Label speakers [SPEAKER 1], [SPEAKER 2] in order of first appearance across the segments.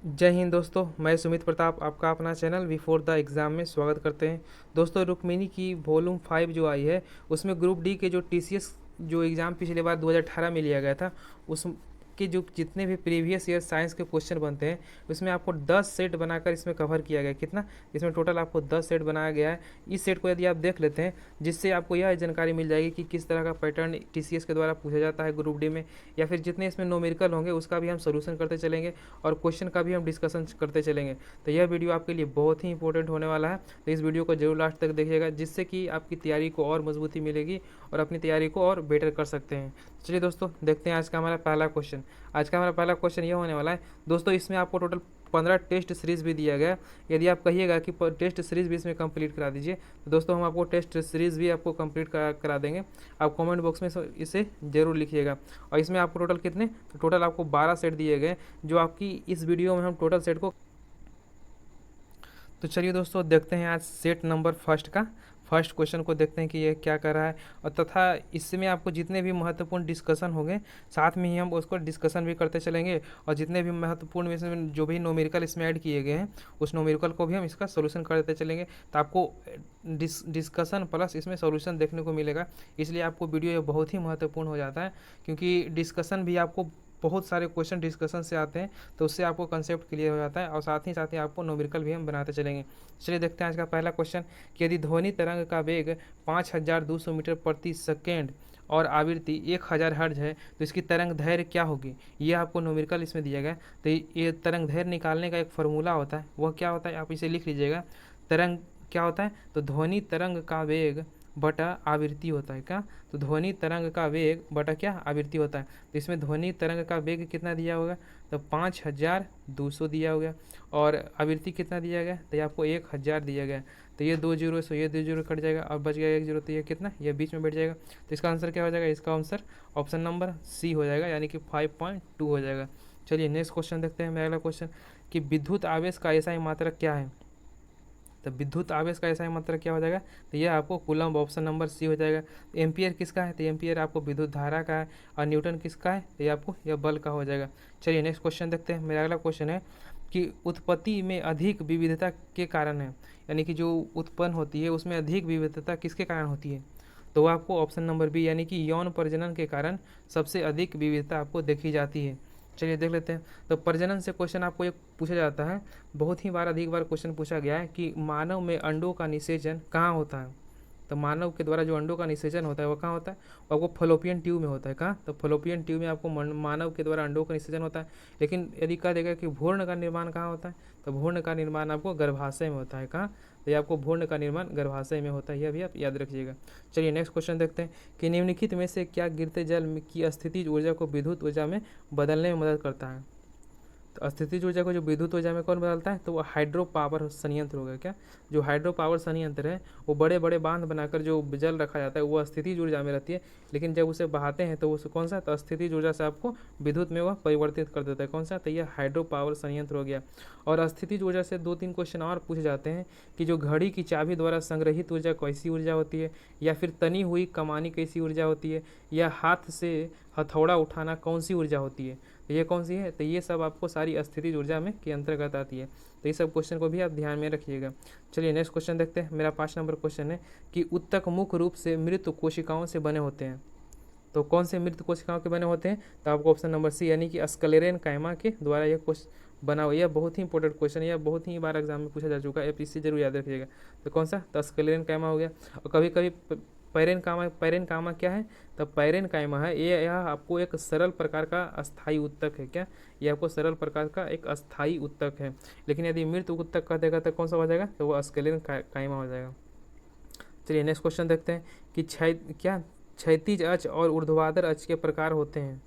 [SPEAKER 1] जय हिंद दोस्तों, मैं सुमित प्रताप आपका अपना चैनल बिफोर द एग्ज़ाम में स्वागत करते हैं। दोस्तों, रुक्मिणी की वॉल्यूम 5 जो आई है उसमें ग्रुप डी के जो टीसीएस जो एग्ज़ाम पिछले बार 2018 में लिया गया था उसके जो जितने भी प्रीवियस ईयर साइंस के क्वेश्चन बनते हैं उसमें आपको 10 सेट बनाकर इसमें कवर किया गया। कितना? इसमें टोटल आपको 10 सेट बनाया गया है। इस सेट को यदि आप देख लेते हैं जिससे आपको यह जानकारी मिल जाएगी कि किस तरह का पैटर्न टीसीएस के द्वारा पूछा जाता है ग्रुप डी में, या फिर जितने इसमें न्यूमेरिकल होंगे उसका भी हम सोल्यूशन करते चलेंगे और क्वेश्चन का भी हम डिस्कशन करते चलेंगे। तो यह वीडियो आपके लिए बहुत ही इंपॉर्टेंट होने वाला है, तो इस वीडियो को जरूर लास्ट तक देखिएगा जिससे कि आपकी तैयारी को और मजबूती मिलेगी और अपनी तैयारी को और बेटर कर सकते हैं। चलिए दोस्तों, देखते हैं आज का हमारा पहला क्वेश्चन। आज का हमारा पहला क्वेश्चन यह होने वाला है दोस्तों, इसमें आपको टोटल 15 टेस्ट सीरीज भी दिया गया। यदि आप कहिएगा कि टेस्ट सीरीज भी इसमें कंप्लीट करा दीजिए तो दोस्तों हम आपको टेस्ट सीरीज भी आपको कंप्लीट करा देंगे। आप कमेंट बॉक्स में इसे जरूर लिखिएगा। और इसमें आपको टोटल कितने, तो टोटल आपको 12 सेट दिए गए जो आपकी इस वीडियो में हम टोटल सेट को। तो चलिए दोस्तों, देखते हैं आज सेट नंबर फर्स्ट का फर्स्ट क्वेश्चन को देखते हैं कि ये क्या कर रहा है, और तथा इसमें आपको जितने भी महत्वपूर्ण डिस्कशन होंगे साथ में ही हम उसको डिस्कशन भी करते चलेंगे, और जितने भी महत्वपूर्ण इसमें जो भी न्यूमेरिकल इसमें ऐड किए गए हैं उस न्यूमेरिकल को भी हम इसका सोल्यूशन करते चलेंगे। तो आपको डिस्कशन प्लस इसमें सोल्यूशन देखने को मिलेगा, इसलिए आपको वीडियो ये बहुत ही महत्वपूर्ण हो जाता है, क्योंकि डिस्कशन भी आपको बहुत सारे क्वेश्चन डिस्कशन से आते हैं तो उससे आपको कंसेप्ट क्लियर हो जाता है, और साथ ही आपको न्यूमेरिकल भी हम बनाते चलेंगे। चलिए देखते हैं आज का पहला क्वेश्चन कि यदि ध्वनि तरंग का वेग 5200 मीटर प्रति सेकेंड और आवृत्ति 1000 हर्ज है तो इसकी तरंग दैर्घ्य क्या होगी। ये आपको न्यूमेरिकल इसमें दिया गया। तो ये तरंग दैर्घ्य निकालने का एक फार्मूला होता है, वह क्या होता है आप इसे लिख लीजिएगा। तरंग क्या होता है, तो ध्वनि तरंग का वेग बटा आवृत्ति होता है। क्या? तो ध्वनि तरंग का वेग बटा क्या, आवृत्ति होता है। तो इसमें ध्वनि तरंग का वेग कितना दिया होगा, तो 5200 दिया होगा, और आवृत्ति कितना दिया गया, तो ये आपको 1000 दिया गया। तो ये 2 जीरो से ये 2 जीरो कट जाएगा और बच गया 1 जीरो, तो ये कितना, ये बीच में बैठ जाएगा। तो इसका आंसर क्या हो जाएगा, इसका आंसर ऑप्शन नंबर सी हो जाएगा, यानी कि 5.2 हो जाएगा। चलिए नेक्स्ट क्वेश्चन देखते हैं। मेरा अगला क्वेश्चन कि विद्युत आवेश का ऐसा ही मात्रक क्या है। तो विद्युत आवेश का ऐसा ही मात्रक क्या हो जाएगा, तो यह आपको कूलम्ब, ऑप्शन नंबर सी हो जाएगा। एम्पियर किसका है, तो एम्पियर आपको विद्युत धारा का है, और न्यूटन किसका है, तो ये आपको यह बल का हो जाएगा। चलिए नेक्स्ट क्वेश्चन देखते हैं। मेरा अगला क्वेश्चन है कि उत्पत्ति में अधिक विविधता के कारण है, यानी कि जो उत्पन्न होती है उसमें अधिक विविधता किसके कारण होती है, तो वह आपको ऑप्शन नंबर बी यानी कि यौन प्रजनन के कारण सबसे अधिक विविधता आपको देखी जाती है। चलिए देख लेते हैं। तो प्रजनन से क्वेश्चन आपको एक पूछा जाता है, बहुत ही बार अधिक बार क्वेश्चन पूछा गया है कि मानव में अंडों का निषेचन कहाँ होता है। तो मानव के द्वारा जो अंडों का निषेचन होता है वो कहाँ होता है, वो आपको फलोपियन ट्यूब में होता है। कहाँ, तो फलोपियन ट्यूब में आपको मानव के द्वारा अंडों का निषेचन होता है। लेकिन यदि कहा देगा कि भ्रूण का निर्माण कहाँ होता है, तो भ्रूण का निर्माण आपको गर्भाशय में होता है। कहाँ, तो ये आपको भ्रूण का निर्माण गर्भाशय में होता है, यह भी आप याद रखिएगा। चलिए नेक्स्ट क्वेश्चन देखते हैं कि निम्नलिखित में से क्या गिरते जल की स्थितिज ऊर्जा को विद्युत ऊर्जा में बदलने में मदद करता है। तो स्थितिज ऊर्जा को जो विद्युत ऊर्जा में कौन बदलता है, तो वो हाइड्रो पावर संयंत्र होगा। क्या, जो हाइड्रो पावर संयंत्र है वो बड़े बड़े बांध बनाकर जो जल रखा जाता है वो स्थितिज ऊर्जा में रहती है, लेकिन जब उसे बहाते हैं तो उस कौन सा, तो स्थितिज ऊर्जा से आपको विद्युत में वह परिवर्तित कर देता है। कौन सा, तो यह हाइड्रो पावर संयंत्र हो गया। और स्थितिज ऊर्जा से 2-3 क्वेश्चन और पूछे जाते हैं कि जो घड़ी की चाबी द्वारा संग्रहित ऊर्जा कैसी ऊर्जा होती है, या फिर तनी हुई कमानी कैसी ऊर्जा होती है, या हाथ से हथौड़ा उठाना कौन सी ऊर्जा होती है, तो ये कौन सी है, तो ये सब आपको सारी स्थितिज ऊर्जा में के अंतर्गत आती है। तो ये सब क्वेश्चन को भी आप ध्यान में रखिएगा। चलिए नेक्स्ट क्वेश्चन देखते हैं। मेरा 5 नंबर क्वेश्चन है कि उत्तक मुख्य रूप से मृत कोशिकाओं से बने होते हैं। तो कौन से मृत कोशिकाओं के बने होते हैं, तो आपको ऑप्शन नंबर सी यानी कि स्क्लेरेन कायमा के द्वारा यह क्वेश्चन बना हुआ। यह बहुत ही इंपॉर्टेंट क्वेश्चन है, यह बहुत ही बार एग्जाम में पूछा जा चुका है, इसे जरूर याद रखिएगा। तो कौन सा, तो स्क्लेरेन कायमा हो गया। और कभी कभी पैरेन कामा क्या है, तो पैरेन कायमा है, ये यह आपको एक सरल प्रकार का अस्थाई उत्तक है। क्या, ये आपको सरल प्रकार का एक अस्थाई उत्तक है। लेकिन यदि मृत उत्तक कह देगा तो कौन सा हो जाएगा, तो वो स्क्लेरेन कायमा हो जाएगा। चलिए नेक्स्ट क्वेश्चन देखते हैं कि क्षैतिज अक्ष और ऊर्ध्वाधर अक्ष के प्रकार होते हैं।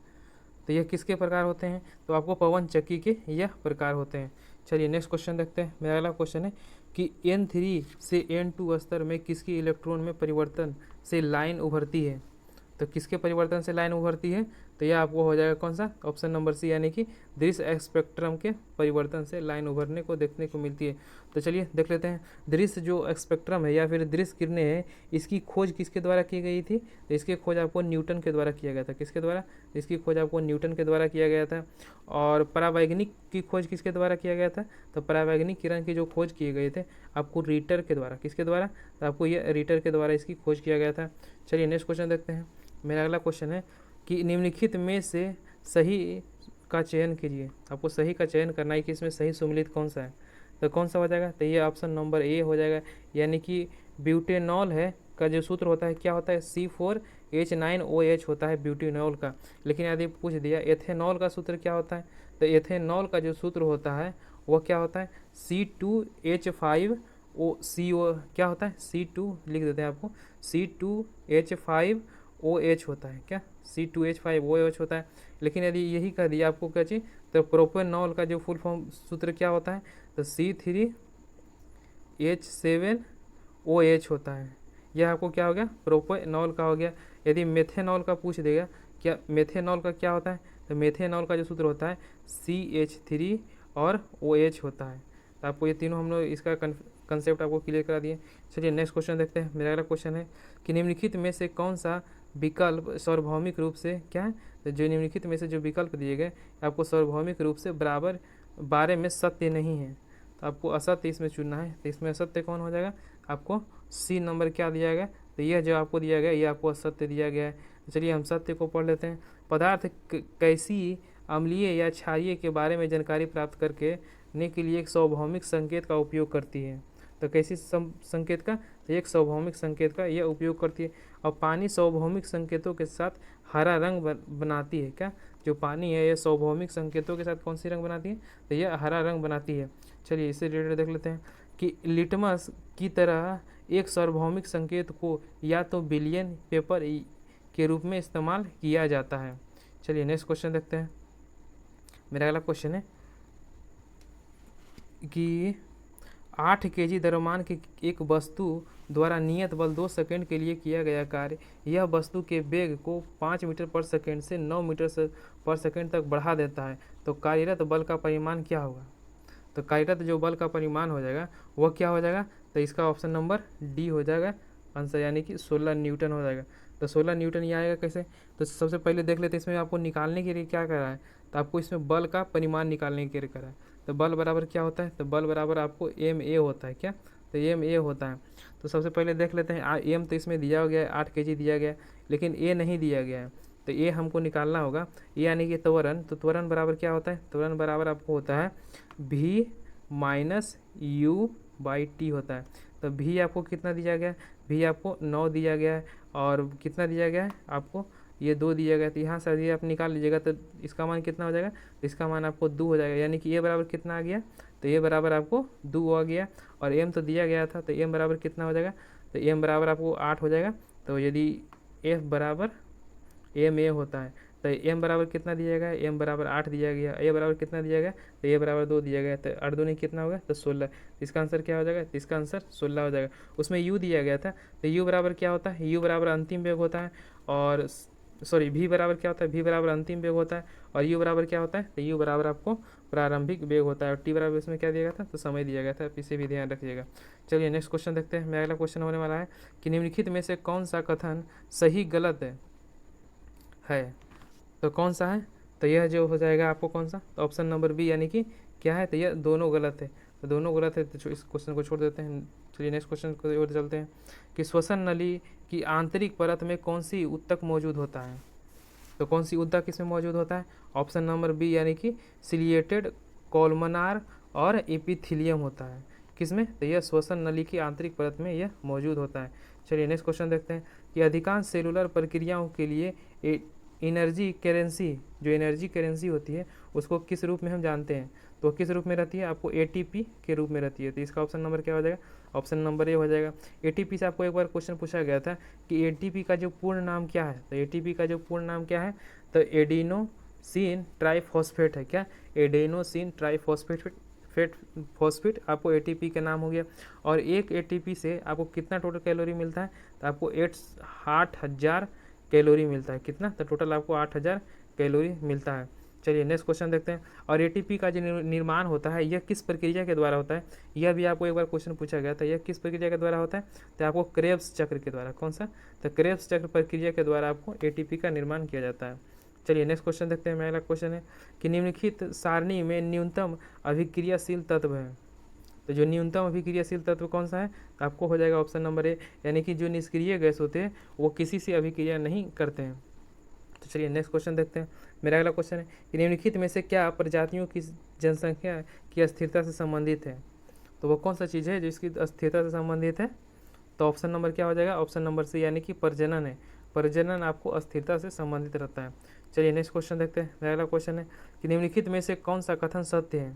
[SPEAKER 1] तो यह किसके प्रकार होते हैं, तो आपको पवन चक्की के यह प्रकार होते हैं। चलिए नेक्स्ट क्वेश्चन देखते हैं। मेरा अगला क्वेश्चन है कि N3 से N2 स्तर में किसकी इलेक्ट्रॉन में परिवर्तन से लाइन उभरती है। तो किसके परिवर्तन से लाइन उभरती है, तो यह आपको हो जाएगा कौन सा, ऑप्शन नंबर सी, यानी कि दृश्य स्पेक्ट्रम के परिवर्तन से लाइन उभरने को देखने को मिलती है। तो चलिए देख लेते हैं, दृश्य जो स्पेक्ट्रम है या फिर दृश्य किरणें हैं, इसकी खोज किसके द्वारा की गई थी, तो इसकी खोज आपको न्यूटन के द्वारा किया गया था। किसके द्वारा, इसकी खोज आपको न्यूटन के द्वारा किया गया था। और परावैंगनिक की खोज किसके द्वारा किया गया था, तो परावैंगनिक किरण की जो खोज किए गए थे आपको रीटर के द्वारा, किसके द्वारा, तो आपको ये रीटर के द्वारा इसकी खोज किया गया था। चलिए नेक्स्ट क्वेश्चन देखते हैं। मेरा अगला क्वेश्चन है कि निम्नलिखित में से सही का चयन कीजिए। आपको सही का चयन करना है कि इसमें सही सम्मिलित कौन सा है, तो कौन सा हो जाएगा, तो ये ऑप्शन नंबर ए हो जाएगा, यानी कि ब्यूटेनॉल है का जो सूत्र होता है क्या होता है, C4H9OH होता है ब्यूटेनॉल का। लेकिन यदि पूछ दिया एथेनॉल का सूत्र क्या होता है, तो एथेनॉल का जो सूत्र होता है वह क्या होता है, C2H5O क्या होता है, C2 लिख देते हैं आपको, C2H5OH होता है क्या, C2H5OH होता है। लेकिन यदि यही कह दिया आपको क्या चाहिए, तो प्रोपेनॉल का जो फुल फॉर्म सूत्र क्या होता है, तो C3H7OH होता है। यह आपको क्या हो गया, प्रोपेनॉल का हो गया। यदि मेथेनॉल का पूछ देगा, क्या मेथेनॉल का क्या होता है, तो मेथेनॉल का जो सूत्र होता है CH3 और OH होता है। तो आपको ये तीनों हम लोग इसका कंसेप्ट आपको क्लियर करा दिए। चलिए नेक्स्ट क्वेश्चन देखते हैं। मेरा अगला क्वेश्चन है कि निम्नलिखित में से कौन सा विकल्प सार्वभौमिक रूप से क्या है, तो जो निम्नलिखित में से जो विकल्प दिए गए आपको सार्वभौमिक रूप से बराबर बारे में सत्य नहीं है, तो आपको असत्य इसमें चुनना है। तो इसमें असत्य कौन हो जाएगा, आपको सी नंबर क्या दिया गया, तो यह जो आपको दिया गया ये आपको असत्य दिया गया है। तो चलिए हम सत्य को पढ़ लेते हैं। पदार्थ कैसी अम्लीय या क्षारीय के बारे में जानकारी प्राप्त करके ने के लिए एक सार्वभौमिक संकेत का उपयोग करती है। तो कैसी संकेत का, तो एक सार्वभौमिक संकेत का यह उपयोग करती है। और पानी सार्वभौमिक संकेतों के साथ हरा रंग बनाती है क्या, जो पानी है यह सार्वभौमिक संकेतों के साथ कौन सी रंग बनाती है, तो यह हरा रंग बनाती है। चलिए इसे रिलेटेड देख लेते हैं कि लिटमस की तरह एक सार्वभौमिक संकेत को या तो बिलियन पेपर के रूप में इस्तेमाल किया जाता है। चलिए नेक्स्ट क्वेश्चन देखते हैं। मेरा अगला क्वेश्चन है कि 8 kg द्रव्यमान की एक वस्तु द्वारा नियत बल 2 सेकंड के लिए किया गया कार्य, यह वस्तु के वेग को 5 मीटर पर सेकंड से 9 मीटर पर सेकंड तक बढ़ा देता है, तो कार्यरत बल का परिमाण क्या होगा। तो कार्यरत जो बल का परिमाण हो जाएगा वह क्या हो जाएगा, तो इसका ऑप्शन नंबर डी हो जाएगा आंसर, यानी कि 16 न्यूटन हो जाएगा। तो 16 न्यूटन ये आएगा कैसे, तो सबसे पहले देख लेते हैं इसमें आपको निकालने के लिए क्या करा है, तो आपको इसमें बल का परिमाण निकालने के लिए करा है। तो बल बराबर क्या होता है, तो बल बराबर आपको MA होता है क्या, तो MA होता है। तो सबसे पहले देख लेते हैं एम तो इसमें दिया गया है 8 kg दिया गया है, लेकिन ए नहीं दिया गया है, तो ये हमको निकालना होगा। ये यानी कि त्वरण, तो त्वरण बराबर क्या होता है, त्वरण बराबर आपको होता है V माइनस U/T होता है। तो V आपको कितना दिया गया है, V आपको 9 दिया गया है, और कितना दिया गया है आपको ये 2 दिया गया। तो यहाँ से यदि आप निकाल लीजिएगा तो इसका मान कितना हो जाएगा, तो इसका मान आपको 2 हो जाएगा, यानी कि ये बराबर कितना आ गया, तो ये बराबर आपको 2 आ गया। और M तो दिया गया था, तो M बराबर कितना हो जाएगा, तो M बराबर आपको 8 हो जाएगा। तो यदि F बराबर MA होता है, तो M बराबर कितना दिया गया, M बराबर 8 दिया गया, A बराबर कितना दिया गया, तो A बराबर 2 दिया गया, तो 8 दूनी कितना होगा, तो 16। इसका आंसर क्या हो जाएगा, तो इसका आंसर 16 हो जाएगा। उसमें U दिया गया था, तो U बराबर क्या होता है, U बराबर अंतिम वेग होता है, और सॉरी V बराबर क्या होता है, V बराबर अंतिम वेग होता है, और U बराबर क्या होता है, तो U बराबर आपको प्रारंभिक वेग होता है, और T बराबर इसमें क्या दिया गया था, तो समय दिया गया था, इसे भी ध्यान रखिएगा। चलिए नेक्स्ट क्वेश्चन देखते हैं। मेरा अगला क्वेश्चन होने वाला है कि निम्नलिखित में से कौन सा कथन सही गलत है, तो कौन सा है, तो यह जो हो जाएगा आपको कौन सा, तो ऑप्शन नंबर बी, यानी कि क्या है, तो यह दोनों गलत है। तो दोनों गलत है, तो इस क्वेश्चन को छोड़ देते हैं। चलिए नेक्स्ट क्वेश्चन को ओर चलते हैं कि श्वसन नली की आंतरिक परत में कौन सी ऊतक मौजूद होता है, तो कौन सी ऊतक इसमें मौजूद होता है, ऑप्शन नंबर बी, यानी कि सिलिएटेड कॉलमनार और एपिथीलियम होता है। किसमें, तो यह श्वसन नली की आंतरिक परत में यह मौजूद होता है। चलिए नेक्स्ट क्वेश्चन देखते हैं कि अधिकांश सेलुलर प्रक्रियाओं के लिए एनर्जी करेंसी, जो एनर्जी करेंसी होती है उसको किस रूप में हम जानते हैं, तो किस रूप में रहती है, आपको ATP के रूप में रहती है। तो इसका ऑप्शन नंबर क्या हो जाएगा, ऑप्शन नंबर ए हो जाएगा। ATP से आपको एक बार क्वेश्चन पूछा गया था कि ATP का जो पूर्ण नाम क्या है, तो ATP का जो पूर्ण नाम क्या है, तो एडिनोसिन ट्राइफॉस्फेट है क्या, एडिनोसिन ट्राइफॉस्फेट आपको ATP का नाम हो गया। और एक ATP से आपको कितना टोटल कैलोरी मिलता है, तो आपको 8000 कैलोरी मिलता है। कितना, तो टोटल आपको 8000 कैलोरी मिलता है। चलिए नेक्स्ट क्वेश्चन देखते हैं। और एटीपी का जो निर्माण होता है यह किस प्रक्रिया के द्वारा होता है? यह भी आपको एक बार क्वेश्चन पूछा गया था, यह किस प्रक्रिया के द्वारा होता है? तो आपको क्रेब्स चक्र के द्वारा। कौन सा? तो क्रेब्स चक्र प्रक्रिया के द्वारा आपको एटीपी का निर्माण किया जाता है। चलिए नेक्स्ट क्वेश्चन देखते हैं। मेरा क्वेश्चन है कि निम्नलिखित सारणी में न्यूनतम अभिक्रियाशील तत्व है। तो जो न्यूनतम अभिक्रियाशील तत्व कौन सा है? तो आपको हो जाएगा ऑप्शन नंबर ए, यानी कि जो निष्क्रिय गैस होते हैं वो किसी से अभिक्रिया नहीं करते हैं। तो चलिए नेक्स्ट क्वेश्चन देखते हैं। मेरा अगला क्वेश्चन है कि निम्नलिखित में से क्या प्रजातियों की जनसंख्या की अस्थिरता से संबंधित है? तो वो कौन सा चीज़ है जो इसकी अस्थिरता से संबंधित है? तो ऑप्शन नंबर क्या हो जाएगा? ऑप्शन नंबर सी, यानी कि प्रजनन है। प्रजनन आपको अस्थिरता से संबंधित रहता है। चलिए नेक्स्ट क्वेश्चन देखते हैं। मेरा अगला क्वेश्चन है कि निम्नलिखित में से कौन सा कथन सत्य है?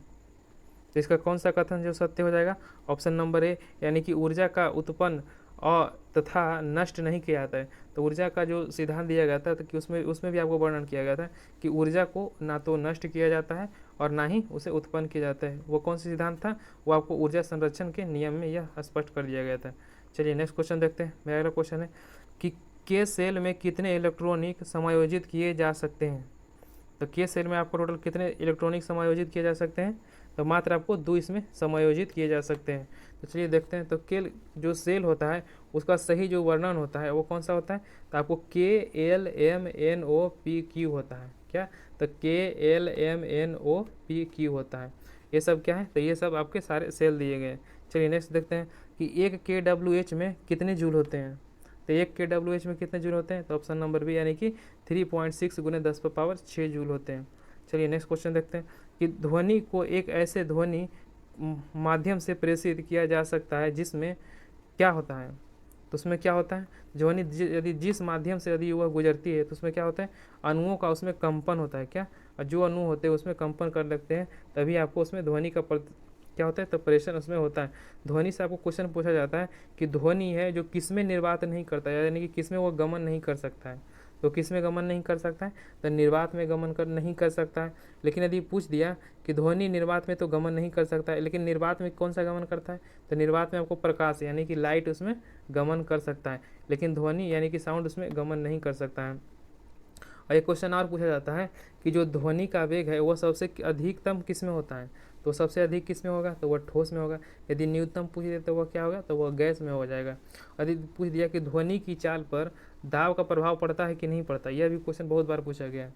[SPEAKER 1] तो इसका कौन सा कथन जो सत्य हो जाएगा? ऑप्शन नंबर ए, यानी कि ऊर्जा का उत्पन्न और तथा नष्ट नहीं किया जाता है। तो ऊर्जा का जो सिद्धांत दिया गया था तो कि उसमें भी आपको वर्णन किया गया था कि ऊर्जा को ना तो नष्ट किया जाता है और ना ही उसे उत्पन्न किया जाता है। वो कौन सा सिद्धांत था? वो आपको ऊर्जा संरक्षण के नियम में यह स्पष्ट कर दिया गया था। चलिए नेक्स्ट क्वेश्चन देखते हैं। मेरा अगला क्वेश्चन है कि के सेल में कितने इलेक्ट्रॉनिक समायोजित किए जा सकते हैं? तो के सेल में आपको टोटल कितने इलेक्ट्रॉनिक समायोजित किए जा सकते हैं? तो मात्र आपको 2 इसमें समायोजित किए जा सकते हैं। तो चलिए देखते हैं। तो के जो सेल होता है उसका सही जो वर्णन होता है वो कौन सा होता है? तो आपको KLMNOPQ होता है। क्या? तो KLMNOPQ होता है। ये सब क्या है? तो ये सब आपके सारे सेल दिए गए हैं। चलिए नेक्स्ट देखते हैं कि एक KWH में कितने जूल होते हैं? तो एक KWH में कितने जूल होते हैं? तो ऑप्शन नंबर बी, यानी कि 3.6 × 10⁻6 जूल होते हैं। चलिए नेक्स्ट क्वेश्चन देखते हैं कि ध्वनि को एक ऐसे ध्वनि माध्यम से प्रेषित किया जा सकता है जिसमें क्या होता है? तो उसमें क्या होता है? ध्वनि यदि जिस माध्यम से यदि वह गुजरती है तो उसमें क्या होता है? अणुओं का उसमें कंपन होता है। क्या? और जो अणु होते हैं उसमें कंपन कर लगते हैं तभी आपको उसमें ध्वनि का क्या होता है? तो प्रेषण उसमें होता है। ध्वनि से आपको क्वेश्चन पूछा जाता है कि ध्वनि है जो किसमें निर्वात नहीं करता है, यानी कि किसमें वो गमन नहीं कर सकता है। तो किसमें गमन नहीं कर सकता है? तो निर्वात में गमन कर नहीं कर सकता है। लेकिन यदि पूछ दिया कि ध्वनि निर्वात में तो गमन नहीं कर सकता है, लेकिन निर्वात में कौन सा गमन करता है? तो निर्वात में आपको प्रकाश यानी कि लाइट उसमें गमन कर सकता है, लेकिन ध्वनि यानी कि साउंड उसमें गमन नहीं कर सकता है। और एक क्वेश्चन और पूछा जाता है कि जो ध्वनि का वेग है वह सबसे अधिकतम किस में होता है? तो सबसे अधिक किस में होगा? तो वह ठोस में होगा। यदि न्यूनतम पूछ दे तो वह क्या होगा? तो वह गैस में हो जाएगा। यदि पूछ दिया कि ध्वनि की चाल पर दाब का प्रभाव पड़ता है कि नहीं पड़ता, यह भी क्वेश्चन बहुत बार पूछा गया है।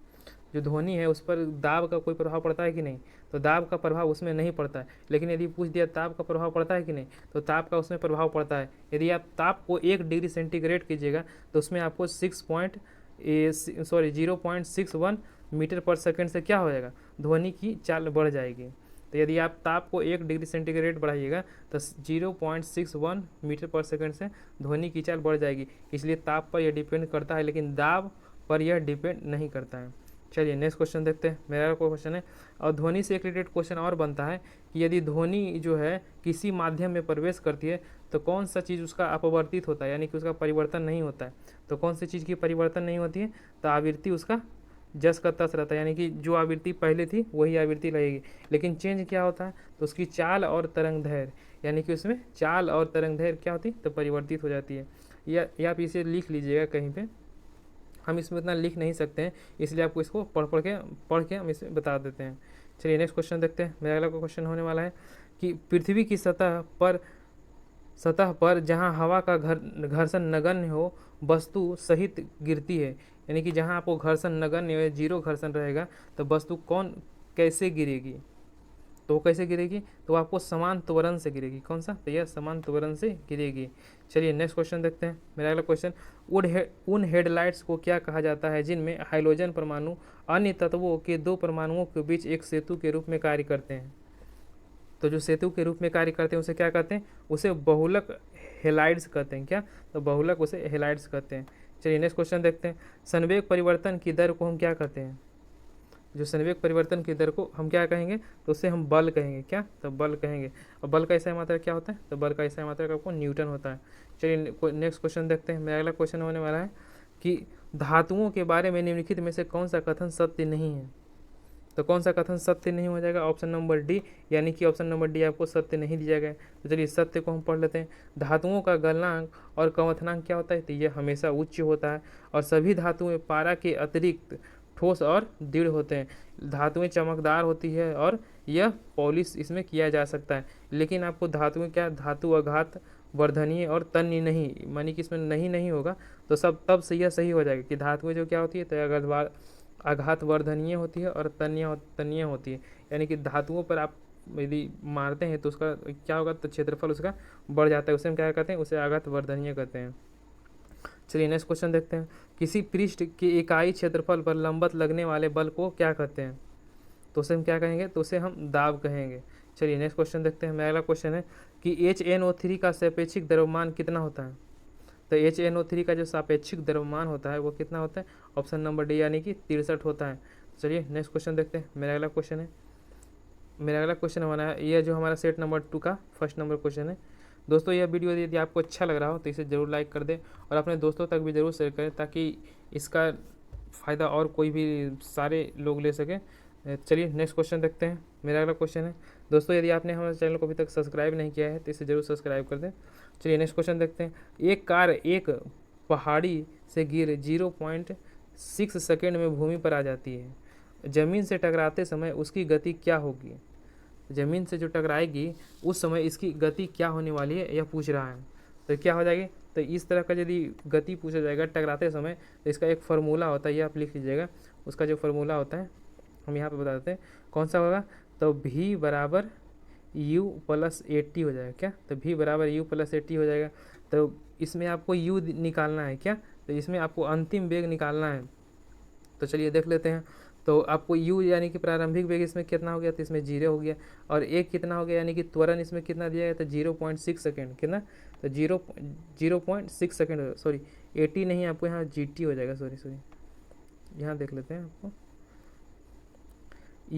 [SPEAKER 1] जो ध्वनि है उस पर दाब का कोई प्रभाव पड़ता है कि नहीं? तो दाब का प्रभाव उसमें नहीं पड़ता है। लेकिन यदि पूछ दिया ताप का प्रभाव पड़ता है कि नहीं, तो ताप का उसमें प्रभाव पड़ता है। यदि आप ताप को 1 डिग्री सेंटीग्रेड कीजिएगा तो उसमें आपको 0.61 मीटर पर सेकंड से क्या हो जाएगा? ध्वनि की चाल बढ़ जाएगी। तो यदि आप ताप को 1 डिग्री सेंटीग्रेड बढ़ाइएगा तो 0.61 मीटर पर सेकंड से ध्वनि की चाल बढ़ जाएगी। इसलिए ताप पर यह डिपेंड करता है, लेकिन दाब पर यह डिपेंड नहीं करता है। चलिए नेक्स्ट क्वेश्चन देखते हैं। मेरा कोई क्वेश्चन है और ध्वनि से एक रिलेटेड क्वेश्चन और बनता है कि यदि ध्वनि जो है किसी माध्यम में प्रवेश करती है तो कौन सा चीज़ उसका अपवर्तित होता है, यानी कि उसका परिवर्तन नहीं होता है। तो कौन सी चीज़ की परिवर्तन नहीं होती है? तो आवृत्ति उसका जस का तस रहता है, यानी कि जो आवृत्ति पहले थी वही आवृत्ति रहेगी। लेकिन चेंज क्या होता है? तो उसकी चाल और तरंग दैर्घ्य, यानी कि उसमें चाल और तरंग दैर्घ्य क्या होती है? तो परिवर्तित हो जाती है। या आप इसे लिख लीजिएगा कहीं पे, हम इसमें उतना लिख नहीं सकते हैं, इसलिए आपको इसको पढ़ के हम इसमें बता देते हैं। चलिए नेक्स्ट क्वेश्चन देखते हैं। मेरा अगला क्वेश्चन होने वाला है कि पृथ्वी की सतह पर जहाँ हवा का घर्षण नगण्य हो वस्तु सहित गिरती है, यानी कि जहाँ आपको घर्षण नगण्य, 0 घर्षण रहेगा तो वस्तु कैसे गिरेगी? तो वो कैसे गिरेगी? तो आपको समान त्वरण से गिरेगी। कौन सा? तो यह समान त्वरण से गिरेगी। चलिए नेक्स्ट क्वेश्चन देखते हैं। मेरा अगला क्वेश्चन, उन हेडलाइट्स को क्या कहा जाता है जिनमें हाइड्रोजन परमाणु अन्य तत्वों के 2 परमाणुओं के बीच एक सेतु के रूप में कार्य करते हैं? तो जो सेतु के रूप में कार्य करते हैं उसे क्या कहते हैं? उसे बहुलक हेलाइड्स कहते हैं। क्या? तो बहुलक उसे हेलाइड्स कहते हैं। चलिए नेक्स्ट क्वेश्चन देखते हैं। संवेग परिवर्तन की दर को हम क्या कहते हैं? जो संवेग परिवर्तन की दर को हम क्या कहेंगे? तो उसे हम बल कहेंगे। क्या? तो बल कहेंगे। और बल का ऐसा मात्रा क्या होता है? तो बल का ऐसा मात्रा आपको न्यूटन होता है। चलिए नेक्स्ट क्वेश्चन देखते हैं। मेरा अगला क्वेश्चन होने वाला है कि धातुओं के बारे में निम्नलिखित में से कौन सा कथन सत्य नहीं है? तो कौन सा कथन सत्य नहीं हो जाएगा? ऑप्शन नंबर डी, यानी कि ऑप्शन नंबर डी आपको सत्य नहीं दिया गया। तो चलिए सत्य को हम पढ़ लेते हैं। धातुओं का गलनांक और कवथनांक क्या होता है? तो यह हमेशा उच्च होता है और सभी धातुएं पारा के अतिरिक्त ठोस और दृढ़ होते हैं। धातुएं चमकदार होती है और यह पॉलिश इसमें किया जा सकता है। लेकिन आपको धातुएं क्या, धातु आघात वर्धनीय और तन्य नहीं, मानी कि इसमें नहीं होगा तो सब तब से यह सही हो जाएगा कि धातुएं जो क्या होती है तो आघात वर्धनीय होती है और तन्य होती है। यानी कि धातुओं पर आप यदि मारते हैं तो उसका क्या होगा, तो क्षेत्रफल उसका बढ़ जाता है, उसे हम क्या कहते हैं, उसे आघात वर्धनीय कहते हैं। चलिए नेक्स्ट क्वेश्चन देखते हैं। किसी पृष्ठ की इकाई क्षेत्रफल पर लंबवत लगने वाले बल को क्या कहते हैं? तो उसे हम क्या कहेंगे, तो उसे हम दाब कहेंगे। चलिए नेक्स्ट क्वेश्चन देखते हैं। मेरा अगला क्वेश्चन है कि HNO3 का सापेक्षिक द्रव्यमान कितना होता है? तो HNO3 का जो सापेक्षिक द्रव्यमान होता है वो कितना होता है? ऑप्शन नंबर डी यानी कि 63 होता है। चलिए नेक्स्ट क्वेश्चन देखते हैं। मेरा अगला क्वेश्चन हमारा ये जो हमारा सेट नंबर 2 का फर्स्ट नंबर क्वेश्चन है। दोस्तों यह वीडियो यदि आपको अच्छा लग रहा हो तो इसे ज़रूर लाइक कर दें और अपने दोस्तों तक भी ज़रूर शेयर करें ताकि इसका फ़ायदा और कोई भी सारे लोग ले सकें। चलिए नेक्स्ट क्वेश्चन देखते हैं। मेरा अगला क्वेश्चन है दोस्तों, यदि आपने हमारे चैनल को अभी तक सब्सक्राइब नहीं किया है तो इसे ज़रूर सब्सक्राइब कर दें। चलिए नेक्स्ट क्वेश्चन देखते हैं। एक कार एक पहाड़ी से गिर 0.6 सेकेंड में भूमि पर आ जाती है। ज़मीन से टकराते समय उसकी गति क्या होगी? ज़मीन से जो टकराएगी उस समय इसकी गति क्या होने वाली है यह पूछ रहा है। तो क्या हो जाएगी, तो इस तरह का यदि गति पूछा जाएगा टकराते समय तो इसका एक फार्मूला होता है, ये आप लिख लीजिएगा। उसका जो फार्मूला होता है हम यहाँ पे बता देते हैं कौन सा होगा। तो v बराबर u प्लस 80 हो जाएगा। क्या, तो v बराबर u प्लस 80 हो जाएगा। तो इसमें आपको u निकालना है। क्या, तो इसमें आपको अंतिम वेग निकालना है। तो चलिए देख लेते हैं। तो आपको u यानी कि प्रारंभिक वेग इसमें कितना हो गया, तो इसमें 0 हो गया। और एक कितना हो गया, यानी कि त्वरण इसमें कितना दिया गया, तो 0.6 सेकेंड। कितना, तो 0.6 सेकेंड, सॉरी 80 नहीं, आपको यहाँ GT हो जाएगा। सॉरी यहाँ देख लेते हैं, आपको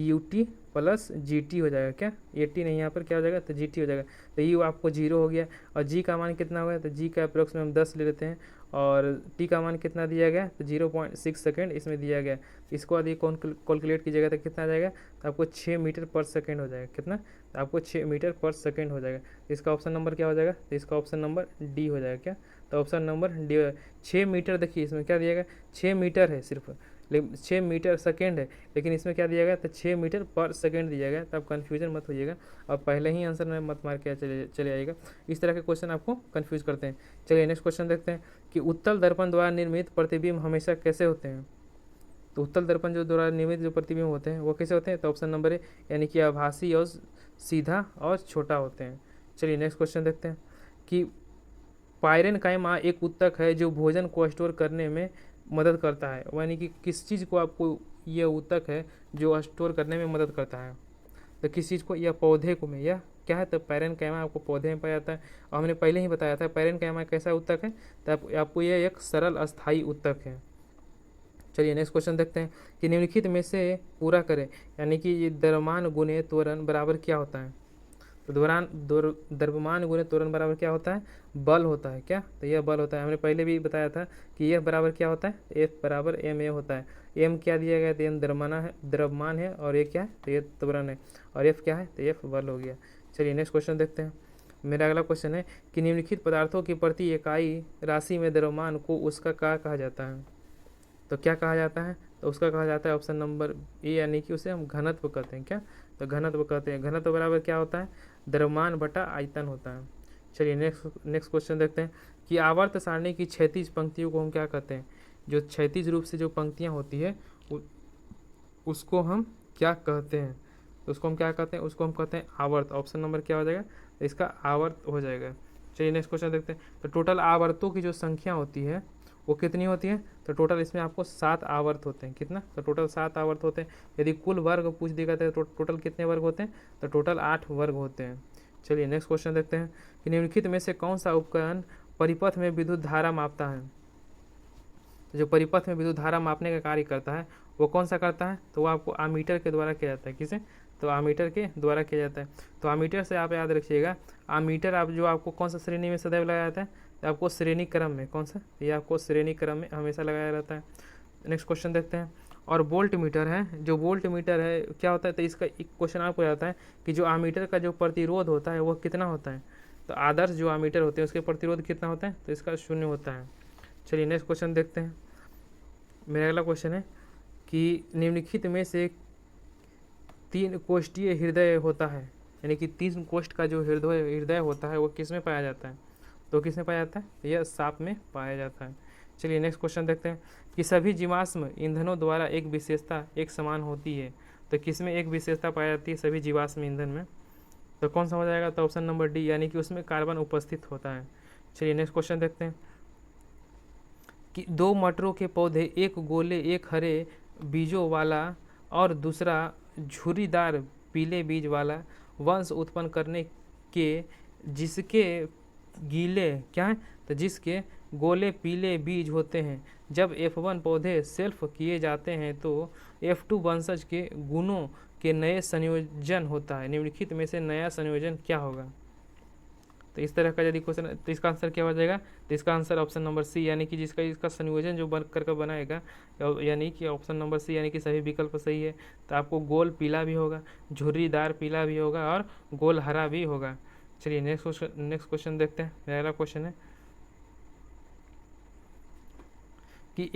[SPEAKER 1] UT प्लस GT हो जाएगा। क्या, 80 नहीं, यहाँ पर क्या हो जाएगा, तो GT हो जाएगा। तो U आपको 0 हो गया और G का मान कितना होगा, तो G का अप्रोक्स में हम 10 ले लेते हैं और T का मान कितना दिया गया, तो 0.6 सेकेंड इसमें दिया गया। इसको यदि कैलकुलेट कीजिएगा तो कितना आ जाएगा, तो आपको 6 मीटर पर सेकेंड हो जाएगा। कितना, तो आपको 6 मीटर पर सेकेंड हो जाएगा। इसका ऑप्शन नंबर क्या हो जाएगा, तो इसका ऑप्शन नंबर डी हो जाएगा। क्या, तो ऑप्शन नंबर डी हो जाएगा। 6 मीटर, देखिए इसमें क्या दिया गया, 6 मीटर है सिर्फ, लेकिन 6 मीटर सेकेंड है, लेकिन इसमें क्या दिया गया, तो 6 मीटर पर सेकेंड दिया गया। तब कन्फ्यूजन मत होइएगा और पहले ही आंसर में मत मार के चले आइएगा। इस तरह के क्वेश्चन आपको कन्फ्यूज करते हैं। चलिए नेक्स्ट क्वेश्चन देखते हैं कि उत्तल दर्पण द्वारा निर्मित प्रतिबिंब हमेशा कैसे होते हैं? तो उत्तल दर्पण जो द्वारा निर्मित जो प्रतिबिंब होते हैं वो कैसे होते हैं, तो ऑप्शन नंबर ए यानी कि आभासी और सीधा और छोटा होते हैं। चलिए नेक्स्ट क्वेश्चन देखते हैं कि पायरेनकाइमा एक उत्तक है जो भोजन को स्टोर करने में मदद करता है। यानी कि किस चीज़ को आपको, यह उत्तक है जो स्टोर करने में मदद करता है, तो किस चीज़ को, यह पौधे को में, यह क्या है, तो पैरेनकाइमा आपको पौधे में पाया जाता है। और हमने पहले ही बताया था पैरेनकाइमा कैसा उत्तक है, तो आपको यह एक सरल अस्थायी उत्तक है। चलिए नेक्स्ट क्वेश्चन देखते हैं कि निम्नलिखित में से पूरा करें, यानी कि ये द्रव्यमान गुणे त्वरण बराबर क्या होता है? तो द्रव्यमान गुणे त्वरण बराबर क्या होता है, बल होता है। क्या, तो यह बल होता है। हमने पहले भी बताया था कि यह बराबर क्या होता है, F बराबर ma होता है। m क्या दिया गया, तो m द्रव्यमान है और ये क्या है, तो ये त्वरण है और F क्या है, तो F बल हो गया। चलिए नेक्स्ट क्वेश्चन देखते हैं। मेरा अगला क्वेश्चन है कि निम्नलिखित पदार्थों की प्रति इकाई राशि में द्रव्यमान को उसका क्या कहा जाता है? तो क्या कहा जाता है, तो उसका कहा जाता है ऑप्शन नंबर ए यानी कि उसे हम घनत्व कहते हैं। क्या, तो घनत्व कहते हैं। घनत्व बराबर क्या होता है, द्रव्यमान बटा आयतन होता है। चलिए नेक्स्ट क्वेश्चन देखते हैं कि आवर्त सारणी की क्षैतिज पंक्तियों को हम क्या कहते हैं? जो क्षैतिज रूप से जो पंक्तियाँ होती है उसको हम क्या कहते हैं, तो उसको हम क्या कहते हैं, उसको हम कहते हैं आवर्त। ऑप्शन नंबर क्या हो जाएगा, इसका आवर्त हो जाएगा। चलिए नेक्स्ट क्वेश्चन देखते हैं। तो टोटल आवर्तों की जो संख्या होती है वो कितनी होती है, तो टोटल इसमें आपको 7 आवर्त होते हैं। कितना, तो टोटल 7 आवर्त होते हैं। यदि कुल वर्ग पूछ देगा तो टोटल कितने वर्ग होते हैं, तो टोटल 8 वर्ग होते हैं। चलिए नेक्स्ट क्वेश्चन देखते हैं कि निम्नलिखित में से कौन सा उपकरण परिपथ में विद्युत धारा मापता है? तो जो परिपथ में विद्युत धारा मापने का कार्य करता है वो कौन सा करता है, तो वो आपको आमीटर के द्वारा किया जाता है। किसे, तो आमीटर के द्वारा किया जाता है। तो आमीटर से आप याद रखिएगा, आमीटर आप जो आपको कौन सा श्रेणी में सदैव लगाया जाता है, तो आपको श्रेणी क्रम में, कौन सा, ये आपको श्रेणी क्रम में हमेशा लगाया जाता है। नेक्स्ट क्वेश्चन देखते हैं। और वोल्ट मीटर है, जो वोल्ट मीटर है क्या होता है, तो इसका एक क्वेश्चन आपको आता है कि जो आमीटर का जो प्रतिरोध होता है वो कितना होता है? तो आदर्श जो आमीटर होते हैं उसके प्रतिरोध कितना होता है, तो इसका 0 होता है। चलिए नेक्स्ट क्वेश्चन देखते हैं। मेरा अगला क्वेश्चन है कि निम्नलिखित में से 3 कोष्ठीय हृदय होता है, यानी कि 3 कोष्ठ का जो हृदय होता है वो किस में पाया जाता है? तो किस में पाया जाता है? यह सांप में पाया जाता है। चलिए नेक्स्ट क्वेश्चन देखते हैं कि सभी जीवाश्म ईंधनों द्वारा एक विशेषता एक समान होती है, तो किस में एक विशेषता पाई जाती है सभी जीवाश्म ईंधन में? तो कौन सा हो जाएगा? तो ऑप्शन नंबर डी, यानी कि उसमें कार्बन उपस्थित होता है। चलिए नेक्स्ट क्वेश्चन देखते हैं कि 2 मटरों के पौधे, एक गोले एक हरे बीजों वाला और दूसरा झुर्रीदार पीले बीज वाला, वंश उत्पन्न करने के जिसके गीले क्या है? तो जिसके गोले पीले बीज होते हैं, जब F1 पौधे सेल्फ किए जाते हैं तो F2 वंशज के गुणों के नए संयोजन होता है। निम्नलिखित में से नया संयोजन क्या होगा? तो इस तरह का यदि क्वेश्चन, तो इसका आंसर क्या हो जाएगा? तो इसका आंसर ऑप्शन नंबर सी, यानी कि जिसका इसका संयोजन जो बन करके बनाएगा, यानी कि ऑप्शन नंबर सी, यानी कि सभी विकल्प सही है। तो आपको गोल पीला भी होगा, झुर्रीदार पीला भी होगा और गोल हरा भी होगा। चलिए नेक्स्ट क्वेश्चन देखते हैं। मेरा अगला क्वेश्चन है कि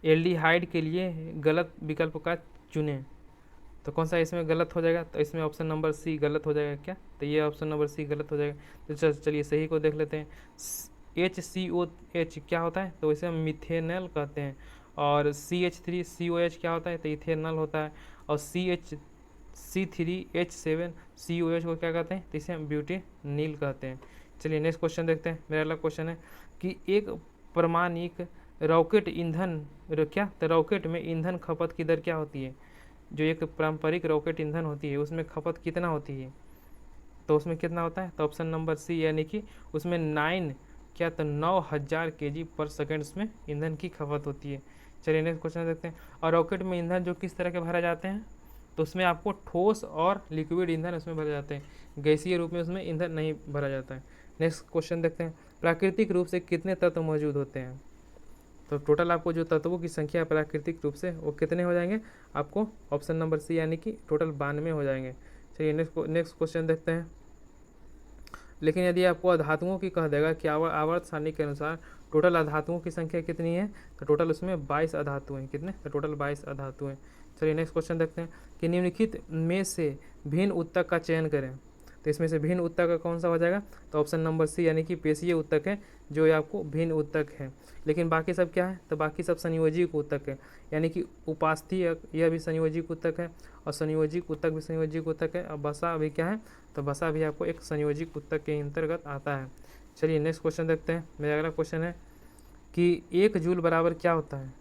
[SPEAKER 1] एल्डिहाइड के लिए गलत विकल्प का चुनें। तो कौन सा इसमें गलत हो जाएगा? तो इसमें ऑप्शन नंबर सी गलत हो जाएगा क्या? तो ये ऑप्शन नंबर सी गलत हो जाएगा। तो चलिए सही को देख लेते हैं। HCOH क्या होता है? तो इसे हम मिथेनल कहते हैं। और CH3COH क्या होता है? तो इथेनॉल होता है। और C3H7COH को क्या कहते हैं? तो इसे हम ब्यूटेनिल कहते हैं। चलिए नेक्स्ट क्वेश्चन देखते हैं। मेरा अगला क्वेश्चन है कि एक प्रमाणिक रॉकेट ईंधन क्या? तो रॉकेट में ईंधन खपत की दर क्या होती है? जो एक पारंपरिक रॉकेट ईंधन होती है उसमें खपत कितना होती है? तो उसमें कितना होता है? तो ऑप्शन नंबर सी, यानी कि उसमें 9,000 kg पर सेकेंड में ईंधन की खपत होती है। चलिए नेक्स्ट क्वेश्चन देखते हैं। और रॉकेट में ईंधन जो किस तरह के भरे जाते हैं? तो उसमें आपको ठोस और लिक्विड ईंधन उसमें भरे जाते हैं, गैसीय रूप में उसमें ईंधन नहीं भरा जाता है। नेक्स्ट क्वेश्चन देखते हैं। प्राकृतिक रूप से कितने तत्व मौजूद होते हैं? तो टोटल आपको जो तत्वों की संख्या प्राकृतिक रूप से वो कितने हो जाएंगे? आपको ऑप्शन नंबर सी, यानी कि टोटल 92 हो जाएंगे। चलिए नेक्स्ट क्वेश्चन देखते हैं। लेकिन यदि आपको अधातुओं की कह देगा कि आवर्त सारणी के अनुसार टोटल अधातुओं की संख्या कितनी है? तो टोटल उसमें 22 अधातु हैं। कितने? तो टोटल 22 अधातु हैं। चलिए नेक्स्ट क्वेश्चन देखते हैं कि निम्नलिखित में से भिन्न उत्तक का चयन करें। तो इसमें से भिन्न उत्तक का कौन सा हो जाएगा? तो ऑप्शन नंबर सी, यानी कि पेशीय उत्तक है जो आपको भिन्न उत्तक है। लेकिन बाकी सब क्या है? तो बाकी सब संयोजिक उत्तक है, यानी कि उपास्थीय यह भी संयोजिक उत्तक है और संयोजिक उत्तक भी संयोजिक उत्तक है। और बसा भी क्या है? तो बसा भी आपको एक संयोजिक उत्तक के अंतर्गत आता है। चलिए नेक्स्ट क्वेश्चन देखते हैं। मेरा अगला क्वेश्चन है कि 1 जूल बराबर क्या होता है?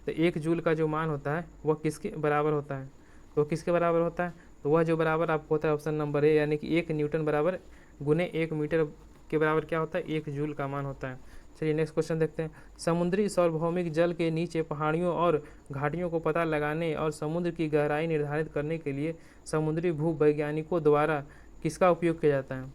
[SPEAKER 1] तो 1 जूल का जो मान होता है वह किसके बराबर होता है? तो किसके बराबर होता है? तो वह जो बराबर आपको होता है ऑप्शन नंबर ए, यानी कि 1 न्यूटन बराबर गुने 1 मीटर के बराबर क्या होता है? 1 जूल का मान होता है। चलिए नेक्स्ट क्वेश्चन देखते हैं। समुद्री सार्वभौमिक जल के नीचे पहाड़ियों और घाटियों को पता लगाने और समुद्र की गहराई निर्धारित करने के लिए समुद्री भूवैज्ञानिकों द्वारा किसका उपयोग किया जाता है?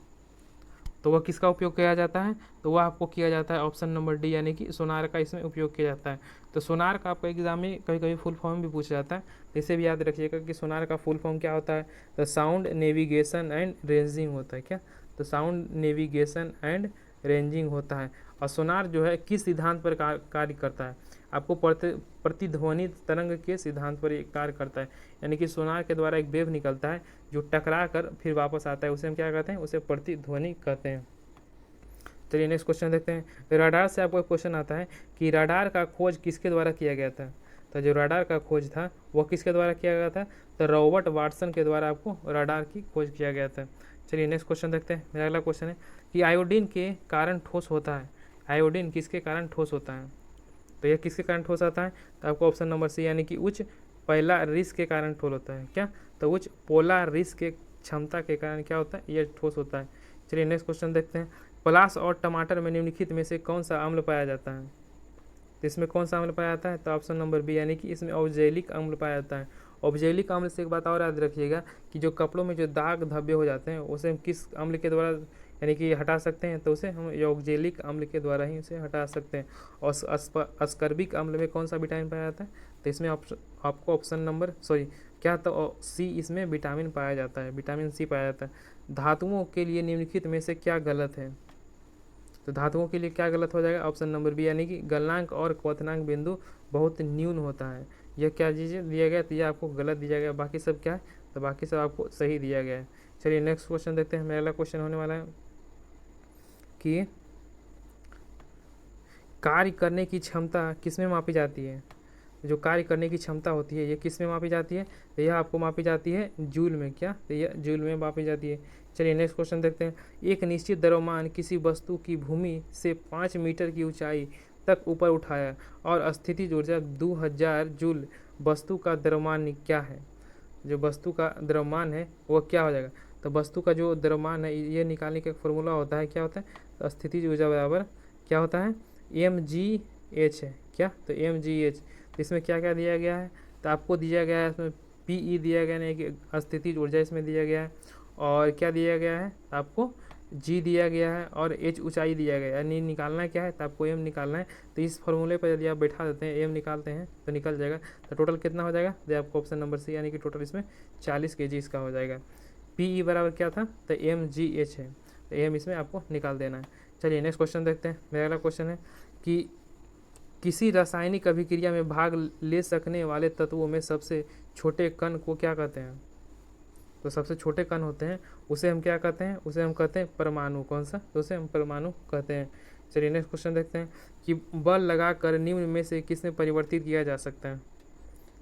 [SPEAKER 1] तो वह किसका उपयोग किया जाता है? तो वह आपको किया जाता है ऑप्शन नंबर डी, यानी कि सोनार का इसमें उपयोग किया जाता है। तो सोनार का आपका एग्जाम में कभी कभी फुल फॉर्म भी पूछा जाता है, तो इसे भी याद रखिएगा कि सोनार का फुल फॉर्म क्या होता है? तो साउंड नेविगेशन एंड रेंजिंग होता है। क्या? तो साउंड नेविगेशन एंड रेंजिंग होता है। और सोनार जो है किस सिद्धांत पर कार्य करता है? आपको प्रतिध्वनि तरंग के सिद्धांत पर कार्य करता है, यानी कि सोनार के द्वारा एक वेव निकलता है जो टकरा कर फिर वापस आता है, उसे हम क्या कहते हैं? उसे प्रतिध्वनि कहते हैं। चलिए नेक्स्ट क्वेश्चन देखते हैं। रडार से आपको क्वेश्चन आता है कि रडार का खोज किसके द्वारा किया गया था? तो जो रडार का खोज था वह किसके द्वारा किया गया था? तो रॉबर्ट वाटसन के द्वारा आपको रडार की खोज किया गया था। चलिए नेक्स्ट क्वेश्चन देखते हैं। मेरा अगला क्वेश्चन है कि आयोडीन के कारण ठोस होता है। आयोडीन किसके कारण ठोस होता है? तो यह किसके कारण ठोस आता है? तो आपको ऑप्शन नंबर सी, यानी कि उच्च पोलैरिस के कारण ठोस होता है। क्या? तो उच्च पोलैरिस के क्षमता के कारण क्या होता है? यह ठोस होता है। चलिए नेक्स्ट क्वेश्चन देखते हैं। पलाश और टमाटर में निम्नलिखित में से कौन सा अम्ल पाया जाता है? तो इसमें कौन सा अम्ल पाया जाता है? तो ऑप्शन नंबर बी, यानी कि इसमें ऑब्जेलिक अम्ल पाया जाता है। ऑब्जेलिक अम्ल से एक बात और याद रखिएगा कि जो कपड़ों में जो दाग धब्बे हो जाते हैं उसे हम किस अम्ल के द्वारा यानी कि हटा सकते हैं? तो उसे हम ऑक्जेलिक अम्ल के द्वारा ही उसे हटा सकते हैं। और अस्कर्बिक अम्ल में कौन सा विटामिन पाया जाता है? तो इसमें आपको ऑप्शन नंबर क्या? तो सी, इसमें विटामिन पाया जाता है, विटामिन सी पाया जाता है। धातुओं के लिए निम्नलिखित में से क्या गलत है? तो धातुओं के लिए क्या गलत हो जाएगा, ऑप्शन नंबर बी, यानी कि गलनांक और क्वथनांक बिंदु बहुत न्यून होता है। यह क्या चीज़ दिया गया, तो यह आपको गलत दिया गया, बाकी सब क्या है, तो बाकी सब आपको सही दिया गया है। चलिए नेक्स्ट क्वेश्चन देखते हैं। मेरा अगला क्वेश्चन होने वाला है कि कार्य करने की क्षमता किस में मापी जाती है। जो कार्य करने की क्षमता होती है ये किस में मापी जाती है, तो यह आपको मापी जाती है जूल में। क्या, तो यह जूल में मापी जाती है। चलिए नेक्स्ट क्वेश्चन देखते हैं। एक निश्चित द्रव्यमान किसी वस्तु की भूमि से 5 मीटर की ऊंचाई तक ऊपर उठाया और स्थितिज ऊर्जा 2000 जूल, वस्तु का द्रव्यमान क्या है। जो वस्तु का द्रव्यमान है वो क्या हो जाएगा, तो वस्तु का जो द्रव्यमान है ये निकालने का फॉर्मूला होता है, क्या होता है, तो स्थितिज ऊर्जा बराबर क्या होता है, mgh है। क्या, तो mgh। तो इसमें क्या क्या दिया गया है, तो आपको दिया गया है इसमें pe दिया गया है कि स्थितिज ऊर्जा इसमें दिया गया है, और क्या दिया गया है, आपको g दिया गया है और h ऊंचाई दिया गया है। यानी निकालना क्या है, तो आपको m निकालना है। तो इस फॉर्मूले पर यदि आप बैठा देते हैं, m निकालते हैं तो निकल जाएगा। तो टोटल कितना हो जाएगा, तो आपको ऑप्शन नंबर सी, यानी कि टोटल इसमें 40 kg इसका हो जाएगा। pe बराबर क्या था, तो mgh है, तो m इसमें आपको निकाल देना है। चलिए नेक्स्ट क्वेश्चन देखते हैं। मेरा अगला क्वेश्चन है कि किसी रासायनिक अभिक्रिया में भाग ले सकने वाले तत्वों में सबसे छोटे कण को क्या कहते हैं। तो सबसे छोटे कण होते हैं उसे हम क्या कहते हैं, उसे हम कहते हैं परमाणु। कौन सा, तो उसे हम परमाणु कहते हैं। चलिए नेक्स्ट क्वेश्चन देखते हैं कि बल लगाकर निम्न में से किसमें परिवर्तित किया जा सकता है।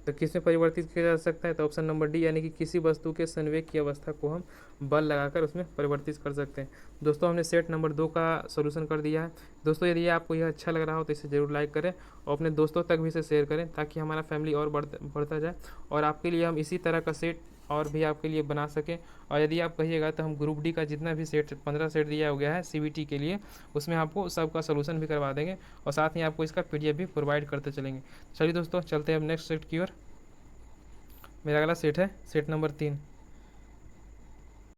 [SPEAKER 1] तो किसमें परिवर्तित किया जा सकता है, तो ऑप्शन नंबर डी, यानी कि किसी वस्तु के संवेग की अवस्था को हम बल लगाकर उसमें परिवर्तित कर सकते हैं। दोस्तों हमने सेट नंबर 2 का सॉल्यूशन कर दिया है। दोस्तों यदि आपको यह अच्छा लग रहा हो तो इसे ज़रूर लाइक करें और अपने दोस्तों तक भी इसे शेयर करें, ताकि हमारा फैमिली और बढ़ता जाए और आपके लिए हम इसी तरह का सेट और भी आपके लिए बना सकें। और यदि आप कहिएगा तो हम ग्रुप डी का जितना भी सेट 15 सेट दिया हो गया है सीबीटी के लिए, उसमें आपको सबका सलूशन भी करवा देंगे और साथ ही आपको इसका पीडीएफ भी प्रोवाइड करते चलेंगे। चलिए दोस्तों चलते हैं अब नेक्स्ट सेट की ओर। मेरा अगला सेट है सेट नंबर 3।